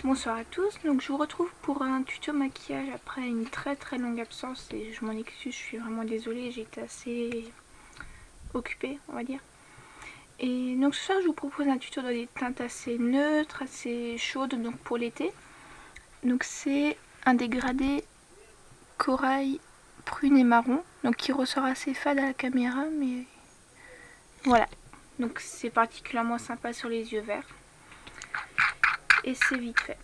Bonsoir à tous, donc je vous retrouve pour un tuto maquillage après une très longue absence et je m'en excuse, je suis vraiment désolée, j'étais assez occupée on va dire. Et donc ce soir je vous propose un tuto dans des teintes assez neutres, assez chaudes donc pour l'été. Donc c'est un dégradé corail, prune et marron, donc qui ressort assez fade à la caméra mais voilà. Donc c'est particulièrement sympa sur les yeux verts et c'est vite fait.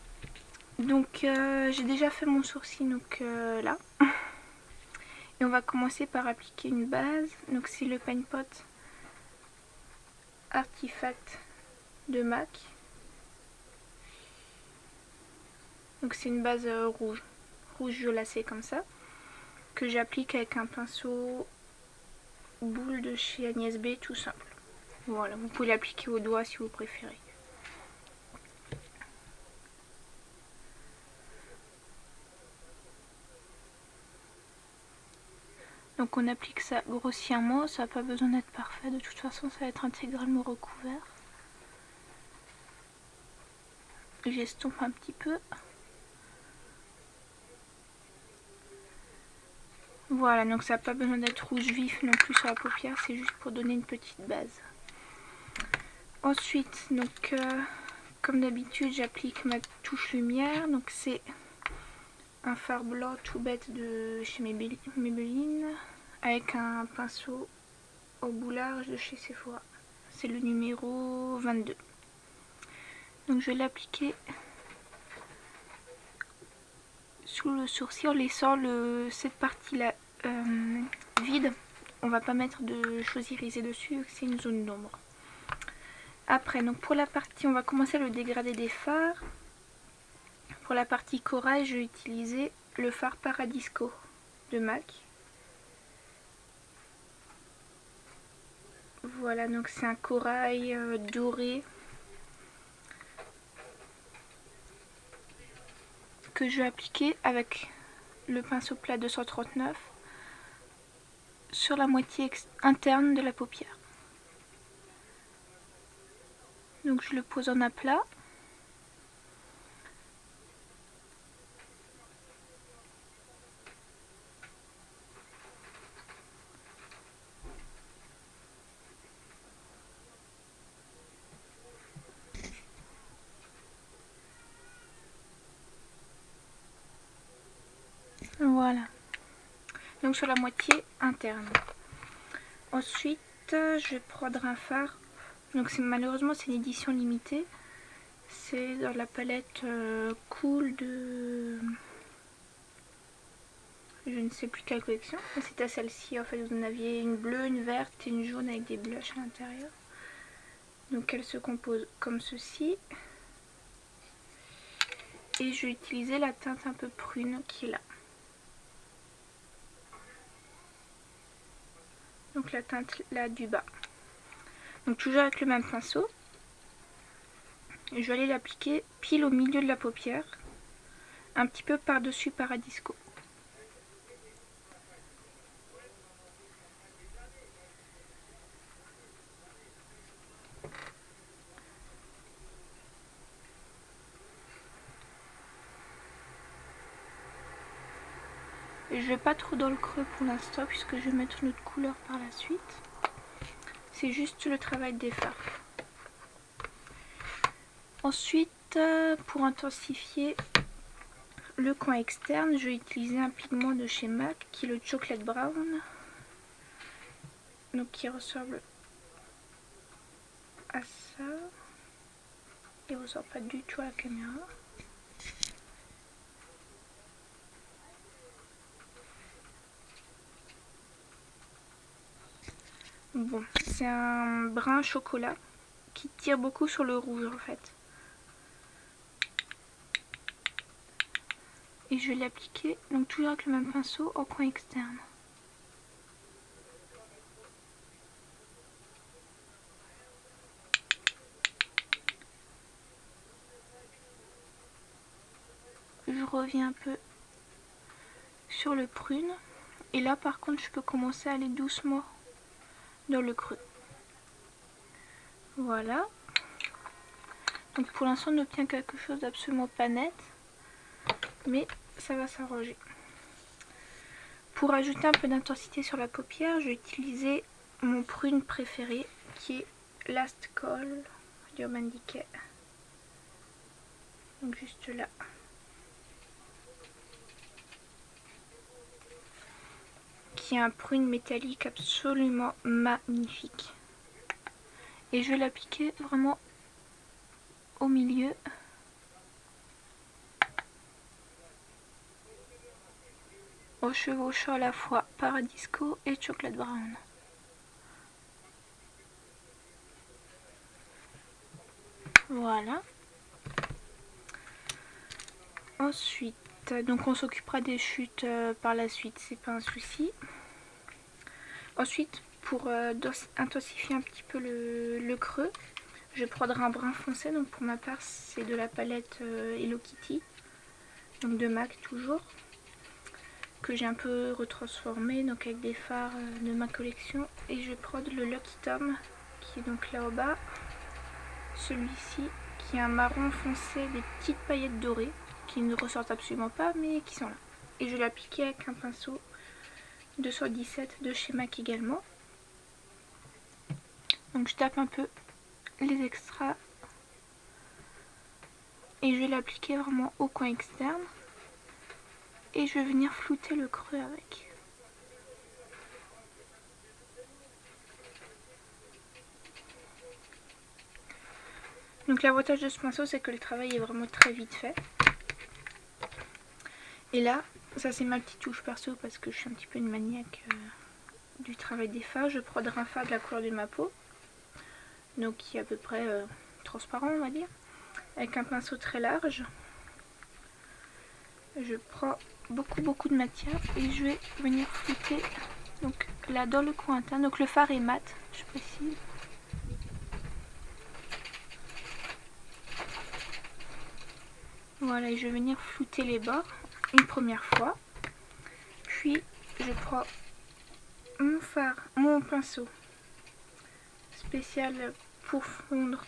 Donc j'ai déjà fait mon sourcil donc là. Et on va commencer par appliquer une base. Donc c'est le Paint Pot Artifact de MAC. Donc c'est une base rouge violacée comme ça. Que j'applique avec un pinceau boule de chez Agnès B tout simple. Voilà, vous pouvez l'appliquer au doigt si vous préférez. Donc on applique ça grossièrement, ça n'a pas besoin d'être parfait, de toute façon ça va être intégralement recouvert. J'estompe un petit peu. Voilà, donc ça n'a pas besoin d'être rouge vif non plus sur la paupière, c'est juste pour donner une petite base. Ensuite, donc comme d'habitude, j'applique ma touche lumière. Donc c'est un fard blanc tout bête de chez Maybelline avec un pinceau au bout large de chez Sephora. C'est le numéro 22. Donc je vais l'appliquer sous le sourcil en laissant cette partie là vide. On va pas mettre de choses irisées dessus, c'est une zone d'ombre. Après, donc pour la partie, on va commencer le dégradé des fards. Pour la partie corail, je vais utiliser le fard Paradisco de MAC. Voilà, donc c'est un corail doré que je vais appliquer avec le pinceau plat 239 sur la moitié interne de la paupière. Donc je le pose en aplat. Voilà. Donc sur la moitié interne. Ensuite, je vais prendre un fard. Donc malheureusement c'est une édition limitée. C'est dans la palette Cool de... je ne sais plus quelle collection. C'était celle-ci en fait. Vous en aviez une bleue, une verte et une jaune avec des blushs à l'intérieur. Donc elle se compose comme ceci. Et je vais utiliser la teinte un peu prune qui est là. Donc la teinte là du bas. Donc toujours avec le même pinceau. Je vais aller l'appliquer pile au milieu de la paupière. Un petit peu par-dessus Paradisco. Je vais pas trop dans le creux pour l'instant puisque je vais mettre notre couleur par la suite. C'est juste le travail des fards. Ensuite, pour intensifier le coin externe, je vais utiliser un pigment de chez MAC qui est le Chocolate Brown. Donc qui ressemble à ça. Il ressort pas du tout à la caméra. Bon, c'est un brun chocolat qui tire beaucoup sur le rouge en fait. Et je vais l'appliquer donc toujours avec le même pinceau au coin externe. Je reviens un peu sur le prune. Et là par contre je peux commencer à aller doucement dans le creux. Voilà. Donc pour l'instant on obtient quelque chose d'absolument pas net, mais ça va s'arranger. Pour ajouter un peu d'intensité sur la paupière, je vais utiliser mon prune préféré qui est Last Call d'Urban Decay. Donc juste là. Qui est un prune métallique absolument magnifique. Et je vais l'appliquer vraiment au milieu. Au chevauchant à la fois Paradisco et Chocolate Brown. Voilà. Ensuite, donc on s'occupera des chutes par la suite, c'est pas un souci. Ensuite, pour intensifier un petit peu le creux, je prendrai un brun foncé. Donc pour ma part, c'est de la palette Hello Kitty, donc de MAC toujours, que j'ai un peu retransformé, donc avec des fards de ma collection. Et je vais prendre le Lucky Tom, qui est donc là au bas. Celui-ci, qui est un marron foncé, des petites paillettes dorées, qui ne ressortent absolument pas, mais qui sont là. Et je vais l'appliquer avec un pinceau 217 de chez MAC également. Donc je tape un peu les extras et je vais l'appliquer vraiment au coin externe. Et je vais venir flouter le creux avec. Donc l'avantage de ce pinceau, c'est que le travail est vraiment très vite fait. Et là, ça c'est ma petite touche perso parce que je suis un petit peu une maniaque du travail des fards. Je prendrai un fard de la couleur de ma peau, donc qui est à peu près transparent on va dire, avec un pinceau très large. Je prends beaucoup de matière et je vais venir flouter donc là dans le coin interne. Donc le fard est mat, je précise. Voilà, et je vais venir flouter les bords une première fois. Puis je prends mon fard, mon pinceau spécial pour fondre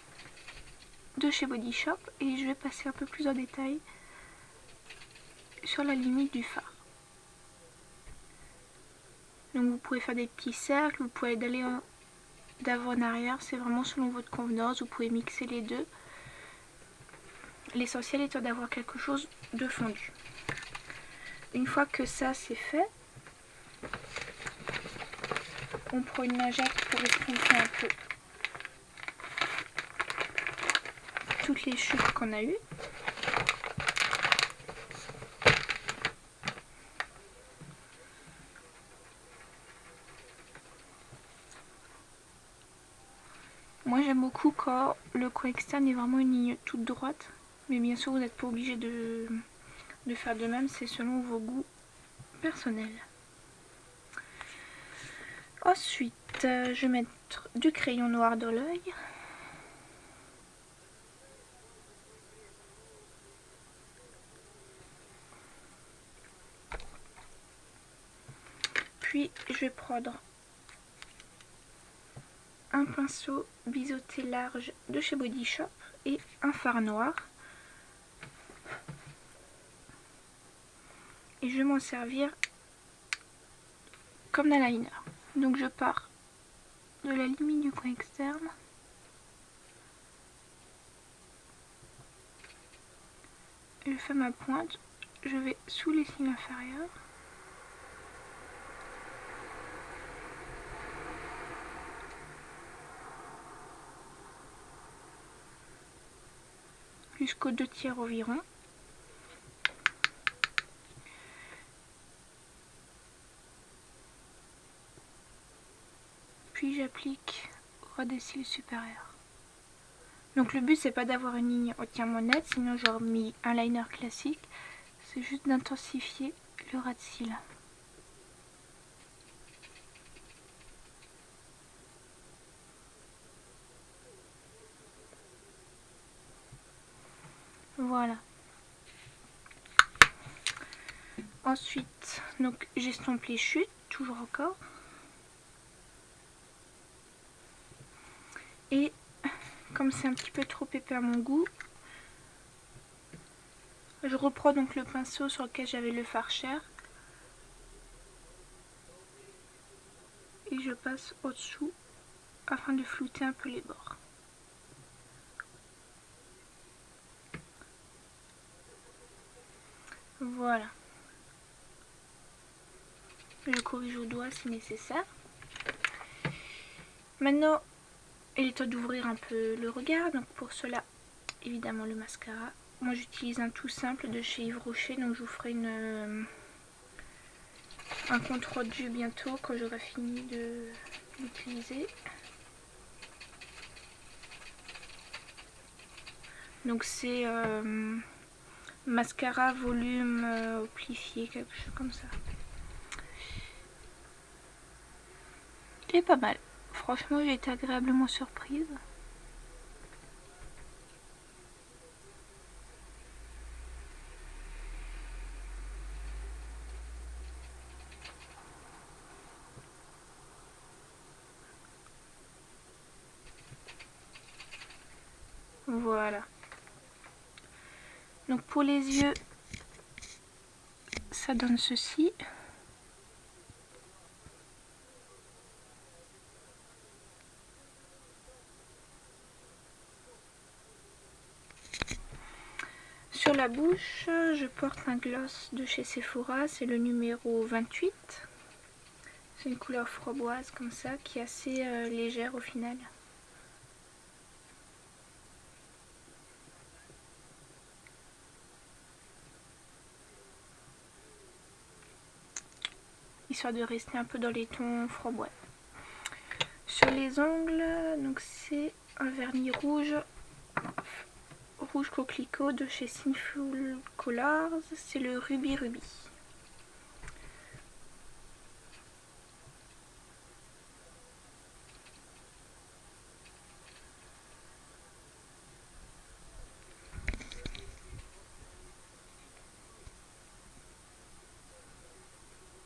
de chez Body Shop et je vais passer un peu plus en détail sur la limite du fard. Donc vous pouvez faire des petits cercles, vous pouvez aller d'avant en arrière, c'est vraiment selon votre convenance, vous pouvez mixer les deux. L'essentiel étant d'avoir quelque chose de fondu. Une fois que ça c'est fait, on prend une lingette pour estomper un peu toutes les chutes qu'on a eues. Moi j'aime beaucoup quand le coin externe est vraiment une ligne toute droite, mais bien sûr vous n'êtes pas obligé de faire de même, c'est selon vos goûts personnels. Ensuite, je vais mettre du crayon noir dans l'œil. Puis je vais prendre un pinceau biseauté large de chez Body Shop et un fard noir. Et je vais m'en servir comme d'un liner. Donc je pars de la limite du coin externe. Je fais ma pointe, je vais sous les cils inférieurs. Jusqu'aux 2/3 environ. Puis j'applique au ras des cils supérieurs. Donc le but c'est pas d'avoir une ligne entièrement nette, sinon j'aurais mis un liner classique. C'est juste d'intensifier le ras de cils. Voilà. Ensuite, donc j'estompe les chutes, toujours encore. Et comme c'est un petit peu trop épais à mon goût, je reprends donc le pinceau sur lequel j'avais le Farcher et je passe au-dessous afin de flouter un peu les bords. Voilà. Je corrige au doigt si nécessaire. Maintenant, il est temps d'ouvrir un peu le regard. Donc pour cela, évidemment le mascara. Moi j'utilise un tout simple de chez Yves Rocher. Donc je vous ferai un compte rendu bientôt quand j'aurai fini de l'utiliser. Donc c'est mascara volume amplifié, quelque chose comme ça. Et pas mal. Franchement, j'ai été agréablement surprise. Voilà. Donc pour les yeux, ça donne ceci. Sur la bouche, je porte un gloss de chez Sephora, c'est le numéro 28. C'est une couleur framboise comme ça, qui est assez légère au final. Histoire de rester un peu dans les tons framboise. Sur les ongles, donc c'est un vernis rouge coquelicot de chez Sinful Colors, c'est le Ruby Ruby.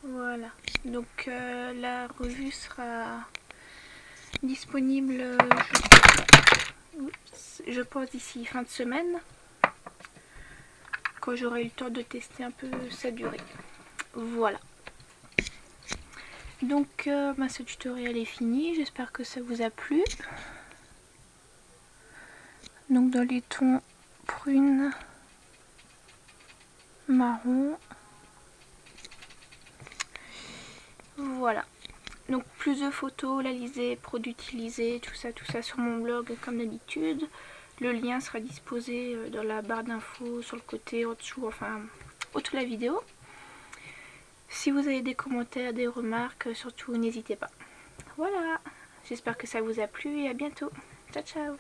Voilà, donc la revue sera disponible, je pense d'ici fin de semaine, quand j'aurai eu le temps de tester un peu sa durée. Voilà. Donc ce tutoriel est fini, j'espère que ça vous a plu. Donc dans les tons prune, marron. Voilà. Donc plus de photos, la lisée, produits utilisés, tout ça sur mon blog comme d'habitude. Le lien sera disposé dans la barre d'infos, sur le côté, en dessous, enfin au-dessus de la vidéo. Si vous avez des commentaires, des remarques, surtout n'hésitez pas. Voilà, j'espère que ça vous a plu et à bientôt. Ciao ciao.